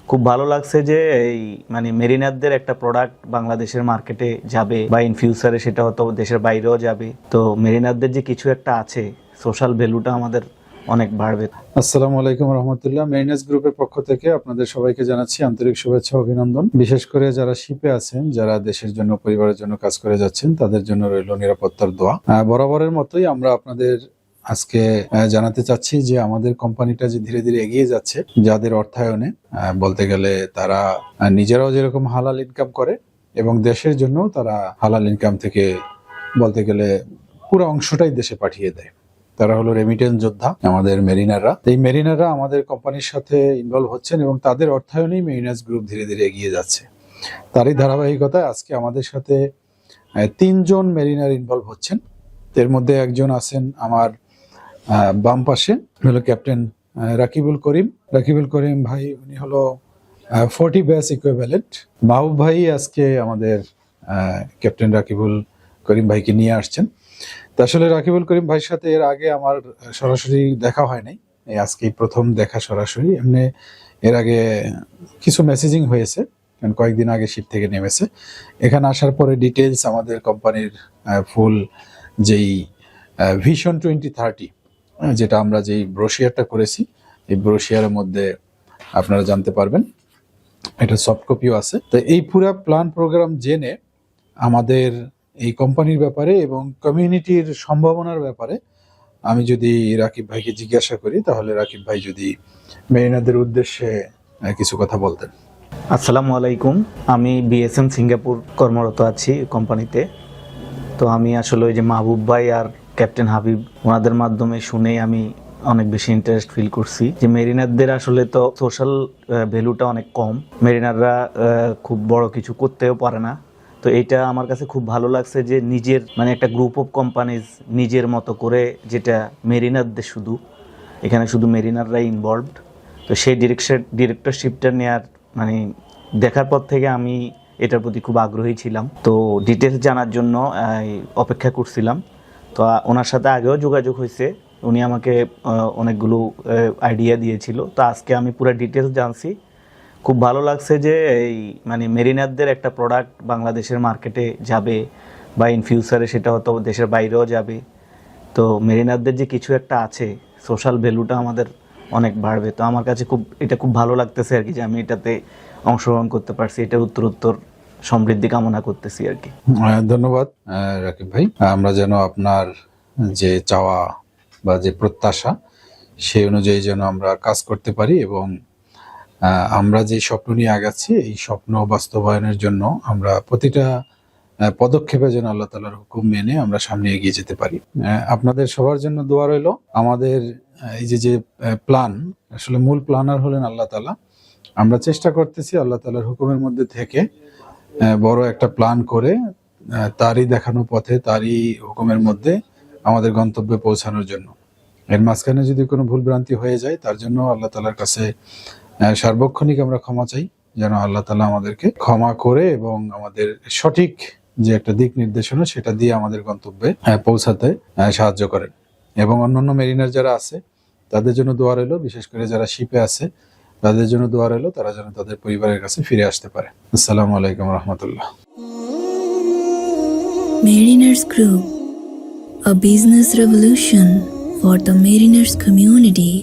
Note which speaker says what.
Speaker 1: খুব ভালো লাগছে যে এই মেরিনারদের একটা প্রোডাক্ট বাংলাদেশের মার্কেটে যাবে বা ইন ফিউচারে সেটা হয়তো দেশের বাইরেও যাবে। তো মেরিনারদের যে কিছু একটা আছে, সোশ্যাল ভ্যালুটা আমাদের অনেক বাড়বে।
Speaker 2: আসসালামু আলাইকুম রহমতুল্লাহ। মেরিনার্স গ্রুপের পক্ষ থেকে আপনাদের সবাইকে জানাচ্ছি আন্তরিক শুভেচ্ছা অভিনন্দন। বিশেষ করে যারা শিপে আছেন, যারা দেশের জন্য পরিবারের জন্য কাজ করে যাচ্ছেন, তাদের জন্য রইল নিরাপত্তার দোয়া। বরাবরের মতোই আমরা আপনাদের আজকে জানাতে চাচ্ছি যে আমাদের কোম্পানিটা যে ধীরে ধীরে এগিয়ে যাচ্ছে, যাদের অর্থায়নে বলতে গেলে তারা নিজেরাও যেরকম হালাল ইনকাম করে এবং দেশের জন্য তারা হালাল ইনকাম থেকে বলতে গেলে পুরো অংশটাই দেশে পাঠিয়ে দেয়। তারা হলো রেমিটেন্স যোদ্ধা, আমাদের মেরিনাররা। এই মেরিনাররা আমাদের কোম্পানির সাথে ইনভলভ হচ্ছেন এবং তাদের অর্থায়নেই মেরিনার্স গ্রুপ ধীরে ধীরে এগিয়ে যাচ্ছে। তারই ধারাবাহিকতায় আজকে আমাদের সাথে 3 জন মেরিনার ইনভলভ হচ্ছেন। এর মধ্যে একজন আছেন আমার বাম পাশে, হলো ক্যাপ্টেন রাকিবুল করিম। রাকিবুল করিম ভাই, উনি হলো 40 ব্যাচ ইকুইভ্যালেন্ট। মাহবুব ভাই আজকে আমাদের ক্যাপ্টেন রাকিবুল করিম ভাইকে নিয়ে আসছেন। তা আসলে রাকিবুল করিম ভাইয়ের সাথে এর আগে আমার সরাসরি দেখা হয় নাই, এই আজকেই প্রথম দেখা সরাসরি। এমনি এর আগে কিছু মেসেজিং হয়েছে, কারণ কয়েকদিন আগে শিপ থেকে নেমেছে। এখানে আসার পরে ডিটেলস আমাদের কোম্পানির ফুল যেই ভিশন 2030, যেটা আমরা যেই ব্রোশিয়ারটা করেছি, এই ব্রোশিয়ারের মধ্যে আপনারা জানতে পারবেন। এটা সফট কপিও আছে। তো এই পুরো প্ল্যান প্রোগ্রাম জেনে আমাদের এই কোম্পানির ব্যাপারে এবং কমিউনিটির সম্ভাবনার ব্যাপারে আমি যদি রাকিব ভাইকে জিজ্ঞাসা করি, তাহলে রাকিব ভাই যদি মেরিনারদের উদ্দেশ্যে কিছু কথা বলতেন।
Speaker 1: আসসালামু আলাইকুম। আমি বিএসএম সিঙ্গাপুর কর্মরত আছি কোম্পানিতে। তো আমি আসলে ওই যে মাহবুব ভাই আর ক্যাপ্টেন হাবিব, ওনাদের মাধ্যমে শুনেই আমি অনেক বেশি ইন্টারেস্ট ফিল করছি যে মেরিনারদের আসলে তো সোশ্যাল ভ্যালুটা অনেক কম। মেরিনাররা খুব বড় কিছু করতেও পারে না। তো এইটা আমার কাছে খুব ভালো লাগছে যে নিজের একটা গ্রুপ অফ কোম্পানিজ নিজের মতো করে, যেটা মেরিনারদের শুধু এখানে শুধু মেরিনাররাই ইনভলভড। তো সেই ডিরেক্টরশিপটা নেওয়ার দেখার পর থেকে আমি এটার প্রতি খুব আগ্রহী ছিলাম। তো ডিটেলস জানার জন্য অপেক্ষা করছিলাম। তো ওনার সাথে আগেও যোগাযোগ হয়েছে, উনি আমাকে অনেকগুলো আইডিয়া দিয়েছিল। তো আজকে আমি পুরো ডিটেলস জানছি। খুব ভালো লাগছে যে এই মেরিনারদের একটা প্রোডাক্ট বাংলাদেশের মার্কেটে যাবে বা ইন ফিউচারে সেটা হয়তো দেশের বাইরেও যাবে। তো মেরিনারদের যে কিছু একটা আছে, সোশ্যাল ভ্যালুটা আমাদের অনেক বাড়বে। তো আমার কাছে এটা খুব ভালো লাগতেছে আর কি, যে আমি এটাতে অংশগ্রহণ করতে পারছি। এটার উত্তরোত্তর সমৃদ্ধি কামনা করতেছি আর কি।
Speaker 2: ধন্যবাদ রাকিব ভাই। আমরা যেন আপনার যে চাওয়া বা যে প্রত্যাশা, সেই অনুযায়ী যেন আমরা কাজ করতে পারি এবং আমরা যে স্বপ্ন নিয়ে আগাচ্ছি, এই স্বপ্ন বাস্তবায়নের জন্য আমরা প্রতিটা পদক্ষেপে যেন আল্লাহ তাআলার হুকুম মেনে আমরা সামনে এগিয়ে যেতে পারি। আপনাদের সবার জন্য দোয়া রইল। আমাদের এই যে প্ল্যান, আসলে মূল প্ল্যানার হলেন আল্লাহ তাআলা। আমরা চেষ্টা করতেছি আল্লাহ তাআলার হুকুমের মধ্যে থেকে বড় একটা প্ল্যান করে তারই দেখানো পথে, তারই হুকুমের মধ্যে আমাদের গন্তব্যে পৌঁছানোর জন্য। এর মাঝখানে যদি কোনো ভুলভ্রান্তি হয়ে যায়, তার জন্য আল্লাহ তাআলার কাছে সার্বক্ষণিক আমরা ক্ষমা চাই, যেন আল্লাহ তাআলা আমাদেরকে ক্ষমা করে এবং আমাদের সঠিক যে একটা দিক নির্দেশনা, সেটা দিয়ে আমাদের গন্তব্যে পৌঁছাতে সাহায্য করেন। এবং অন্যান্য মেরিনার যারা আছে, তাদের জন্য দোয়া রইল। বিশেষ করে যারা শিপে আছে, তাদের জন্য দোয়া রইল, তারা যেন তাদের পরিবারের কাছে ফিরে আসতে পারে। আসসালামু আলাইকুম রহমতুল্লাহ।
Speaker 3: Mariners Group, a business revolution for the mariners community.